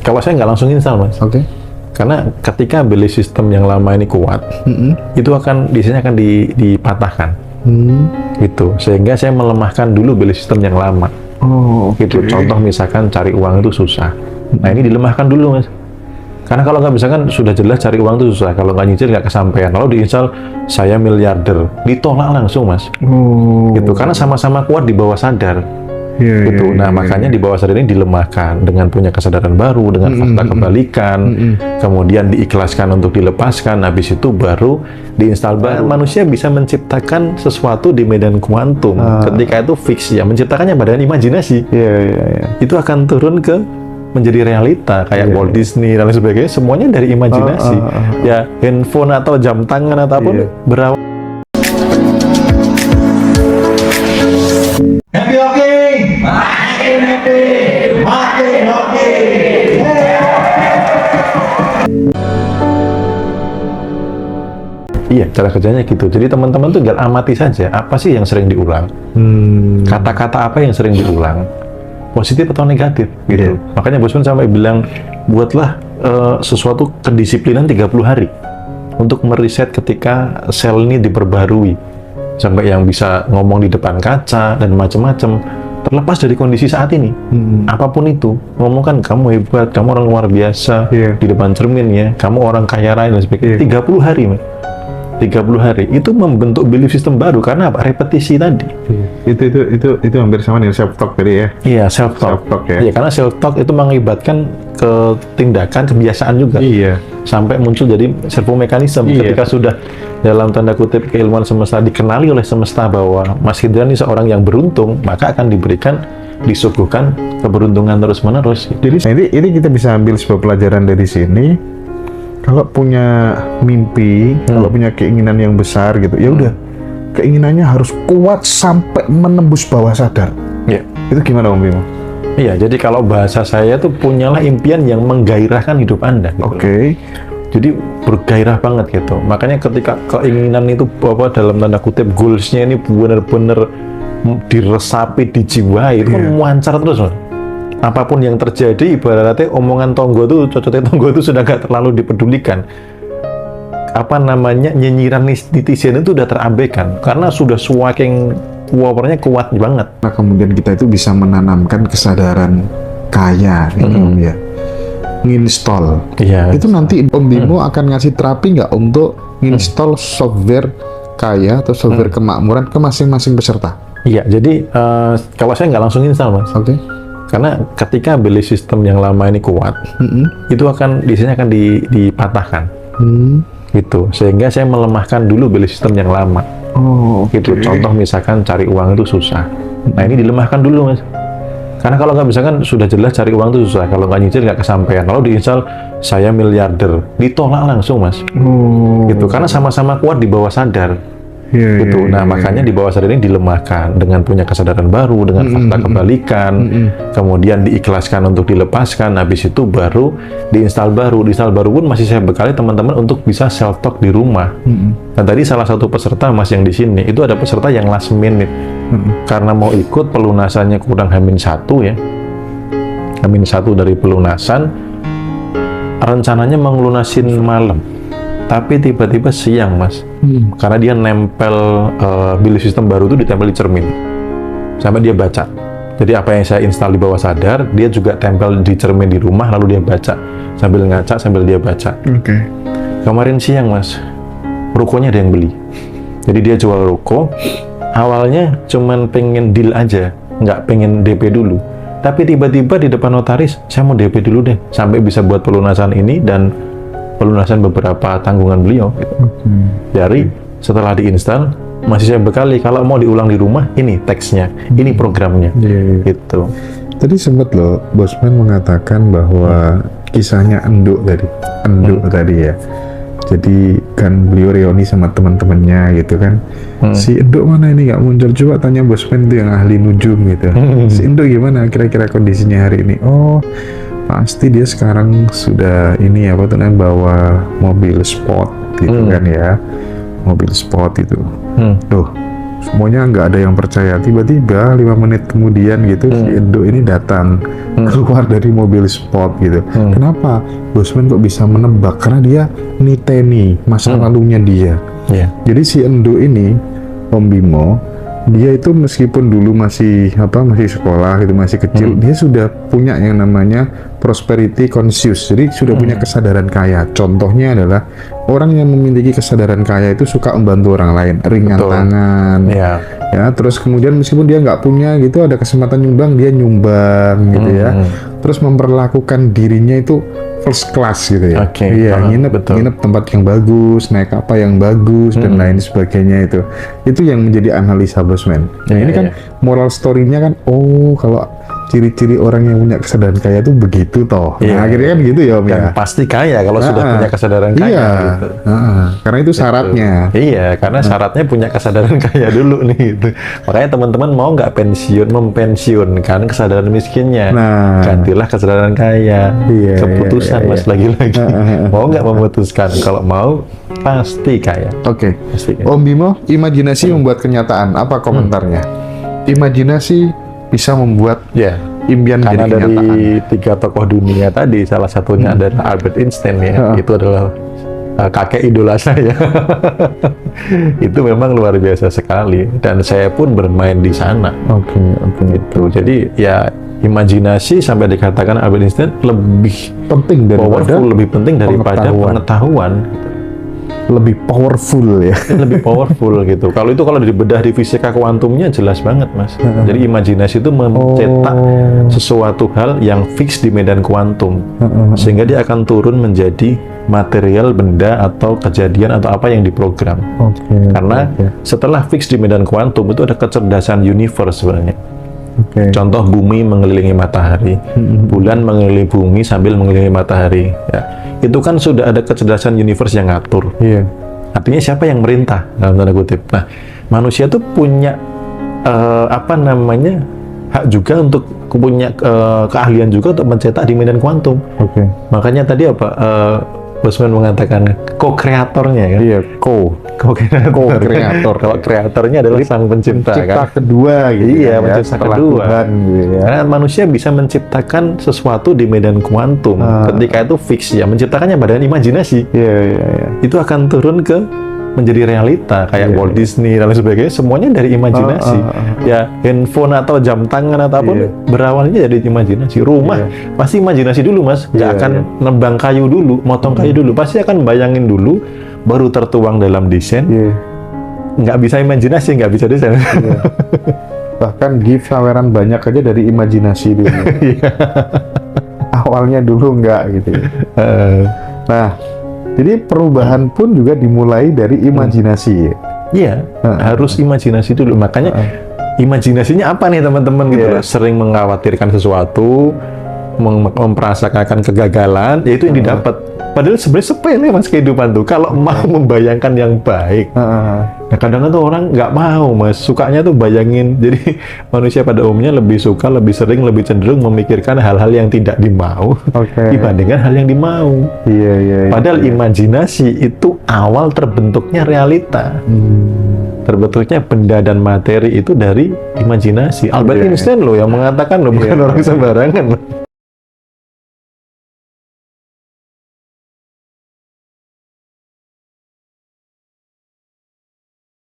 Kalau saya nggak langsung install, Mas. Oke. Karena ketika beli sistem yang lama ini kuat, itu akan biasanya akan dipatahkan. Gitu. Sehingga saya melemahkan dulu beli sistem yang lama. Oh, gitu. Contoh misalkan cari uang itu susah. Nah, ini dilemahkan dulu, Mas. Karena kalau nggak bisa kan sudah jelas cari uang itu susah. Kalau nggak nyicil nggak kesampaian. Lalu diinstal saya miliarder, ditolak langsung, Mas. Gitu. Karena sama-sama kuat di bawah sadar. Gitu. Nah, makanya di bawah sadar ini dilemahkan dengan punya kesadaran baru, dengan fakta kebalikan, kemudian diikhlaskan untuk dilepaskan, habis itu baru diinstal. Manusia bisa menciptakan sesuatu di medan kuantum. Ketika itu fix ya, menciptakannya badan imajinasi. Itu akan turun ke menjadi realita kayak Walt Disney dan lain sebagainya, semuanya dari imajinasi. Ya, handphone atau jam tangan ataupun berawal. Happy hockey! Makin happy! Makin hockey! Iya, cara kerjanya gitu. Jadi teman-teman tuh tinggal amati saja apa sih yang sering diulang. Kata-kata apa yang sering diulang. Positif atau negatif gitu. Makanya Bosman sampai bilang buatlah sesuatu kedisiplinan 30 hari untuk meriset ketika sel ini diperbarui sampai yang bisa ngomong di depan kaca dan macam-macam terlepas dari kondisi saat ini. Apapun itu, ngomong kan kamu hebat, kamu orang luar biasa di depan cermin ya, kamu orang kaya raya dan sebagainya. 30 hari, Mas. 30 hari itu membentuk belief system baru karena apa? Repetisi tadi. Itu hampir sama dengan self talk tadi ya. Iya, self talk ya. Iya, karena self talk itu mengakibatkan ke tindakan, kebiasaan juga. Iya. Sampai muncul jadi servomekanisme ketika sudah dalam tanda kutip keilmuan semesta dikenali oleh semesta bahwa Mas Hidran ini seorang yang beruntung, maka akan disuguhkan keberuntungan terus-menerus. Jadi ini kita bisa ambil sebuah pelajaran dari sini. Kalau punya mimpi, kalau punya keinginan yang besar gitu, ya udah keinginannya harus kuat sampai menembus bawah sadar. Iya. Itu gimana Om Bimo? Iya, jadi kalau bahasa saya tuh punyalah impian yang menggairahkan hidup Anda. Gitu. Oke. Jadi bergairah banget gitu. Makanya ketika keinginan itu dalam tanda kutip goals-nya ini benar-benar diresapi, dijiwai, itu kan muancar terus, Mas. Apapun yang terjadi, ibaratnya omongan tonggo itu, cocoknya tonggo itu sudah gak terlalu dipedulikan. Apa namanya, nyinyiran netizen itu udah terabaikan karena sudah semakin powernya kuat banget. Nah, kemudian kita itu bisa menanamkan kesadaran kaya gitu Om ya. Nginstall. Iya. Itu nanti Om Bimo akan ngasih terapi nggak untuk nginstall software kaya atau software kemakmuran ke masing-masing peserta? Iya, jadi kalau saya nggak langsung install, Mas. Oke. Karena ketika beli sistem yang lama ini kuat, itu akan biasanya akan dipatahkan, gitu. Sehingga saya melemahkan dulu beli sistem yang lama. Gitu. Contoh misalkan cari uang itu susah. Nah, ini dilemahkan dulu, Mas. Karena kalau nggak bisa kan sudah jelas cari uang itu susah. Kalau nggak nyicil nggak kesampaian. Lalu diinstal saya miliarder, ditolak langsung, Mas. Gitu. Karena sama-sama kuat di bawah sadar. Gitu. Nah, makanya di bawah sadar ini dilemahkan dengan punya kesadaran baru, dengan fakta kebalikan, kemudian diikhlaskan untuk dilepaskan, habis itu baru diinstal baru. Diinstal baru pun masih saya bekali teman-teman untuk bisa self talk di rumah. Dan tadi salah satu peserta Mas yang di sini itu ada peserta yang last minute karena mau ikut pelunasannya kurang H-1 ya, H-1 dari pelunasan, rencananya mau ngelunasin malam. Tapi tiba-tiba siang, Mas. Karena dia nempel belief system baru itu ditempel di cermin. Sampai dia baca. Jadi apa yang saya install di bawah sadar, dia juga tempel di cermin di rumah, lalu dia baca. Sambil ngaca, sambil dia baca. Kemarin siang, Mas, rukonya ada yang beli. Jadi dia jual ruko. Awalnya cuman pengen deal aja, nggak pengen DP dulu. Tapi tiba-tiba di depan notaris, saya mau DP dulu deh. Sampai bisa buat pelunasan ini dan pelunasan beberapa tanggungan beliau gitu. Dari setelah diinstal masih saya bekali kalau mau diulang di rumah ini teksnya, ini programnya gitu. Tadi sempat loh Bosman mengatakan bahwa kisahnya Enduk tadi ya. Jadi kan beliau reuni sama teman-temannya gitu kan. Si Enduk mana ini nggak muncul, coba tanya Bosman itu yang ahli nujum gitu. Si Enduk gimana kira-kira kondisinya hari ini? Oh, pasti dia sekarang sudah ini apa tuh namanya bawa mobil sport gitu kan ya, mobil sport itu. Tuh semuanya nggak ada yang percaya. Tiba-tiba 5 menit kemudian gitu si Endo ini datang keluar dari mobil sport gitu. Kenapa Bosman kok bisa menebak? Karena dia niteni masa lalunya dia. Iya. Jadi si Endo ini, Om Bimo, dia itu meskipun dulu masih sekolah gitu, masih kecil, dia sudah punya yang namanya prosperity conscious. Jadi sudah punya kesadaran kaya. Contohnya adalah orang yang memiliki kesadaran kaya itu suka membantu orang lain, ringan Betul. tangan. Iya. Ya, terus kemudian meskipun dia nggak punya gitu, ada kesempatan nyumbang, dia nyumbang gitu ya. Terus memperlakukan dirinya itu first class gitu ya. Oke. Iya, Betul. nginep tempat yang bagus, naik apa yang bagus dan lain sebagainya itu. Itu yang menjadi analisa Bosman. Nah, Iya, ini kan moral story-nya kan, oh kalau ciri-ciri orang yang punya kesadaran kaya itu begitu toh. Iya. Nah, akhirnya kan gitu ya Om ya. Dan pasti kaya kalau sudah punya kesadaran kaya. Iya. Gitu. Karena itu syaratnya. Iya, karena syaratnya punya kesadaran kaya dulu nih. Gitu. Makanya teman-teman mau nggak mempensiunkan kesadaran miskinnya, Nah. gantilah kesadaran kaya. Iya, Keputusan iya, Mas lagi-lagi. Mau nggak memutuskan? Kalau mau pasti kaya. Oke. Pasti kaya. Om Bimo, imajinasi membuat kenyataan. Apa komentarnya? Imajinasi bisa membuat Ya. impian Karena menjadi dari kenyataan. 3 tokoh dunia tadi, salah satunya adalah Albert Einstein ya. Itu adalah kakek idola saya. Itu memang luar biasa sekali. Dan saya pun bermain di sana. Oke. Gitu. Jadi ya imajinasi sampai dikatakan Albert Einstein lebih Penting daripada powerful, lebih penting daripada pengetahuan. pengetahuan. lebih powerful ya. Lebih powerful gitu. Kalau dibedah di fisika kuantumnya jelas banget Mas. Jadi imajinasi itu mencetak sesuatu hal yang fix di medan kuantum, sehingga dia akan turun menjadi material, benda atau kejadian atau apa yang diprogram. Oke. Karena setelah fix di medan kuantum itu ada kecerdasan universe sebenarnya. Oke. Contoh bumi mengelilingi matahari, bulan mengelilingi bumi sambil mengelilingi matahari. Ya, itu kan sudah ada kecerdasan universe yang ngatur. Iya. Artinya siapa yang merintah dalam tanda kutip. Nah, manusia tuh punya hak juga untuk punya keahlian juga untuk mencetak di medan kuantum. Oke. Makanya tadi Bosman mengatakan co-kreatornya kan? Iya, Co-kreator. Kalau kreatornya adalah sang pencipta Cipta kan? kedua gitu. Iya, kan, pencipta setelah kedua. Tuhan gitu ya. Karena manusia bisa menciptakan sesuatu di medan kuantum. Ketika itu fix ya, menciptakannya badan imajinasi. Iya. Itu akan turun ke menjadi realita kayak Walt Disney dan lain sebagainya, semuanya dari imajinasi. Ya, handphone atau jam tangan atau apapun berawalnya dari imajinasi. Rumah pasti imajinasi dulu Mas, nggak akan nebang kayu dulu, motong kayu dulu, pasti akan bayangin dulu, baru tertuang dalam desain. Iya. Nggak bisa imajinasi, nggak bisa desain. Bahkan gift saweran banyak aja dari imajinasi dulu. Awalnya dulu enggak gitu ya. Nah, jadi perubahan pun juga dimulai dari imajinasi. Iya, harus imajinasi dulu. Makanya imajinasinya apa nih teman-teman gitu loh. Sering mengkhawatirkan sesuatu, memperasangkakan kegagalan, yaitu yang didapat. Padahal sebenarnya sepele Mas kehidupan tuh. Kalau mau membayangkan yang baik, nah kadang-kadang tuh orang nggak mau Mas, sukanya tuh bayangin. Jadi manusia pada umumnya lebih suka, lebih sering, lebih cenderung memikirkan hal-hal yang tidak dimau dibandingkan hal yang dimau. Iya. Padahal imajinasi itu awal terbentuknya realita. Terbentuknya benda dan materi itu dari imajinasi. Albert Einstein loh yang mengatakan loh, bukan orang sembarangan loh.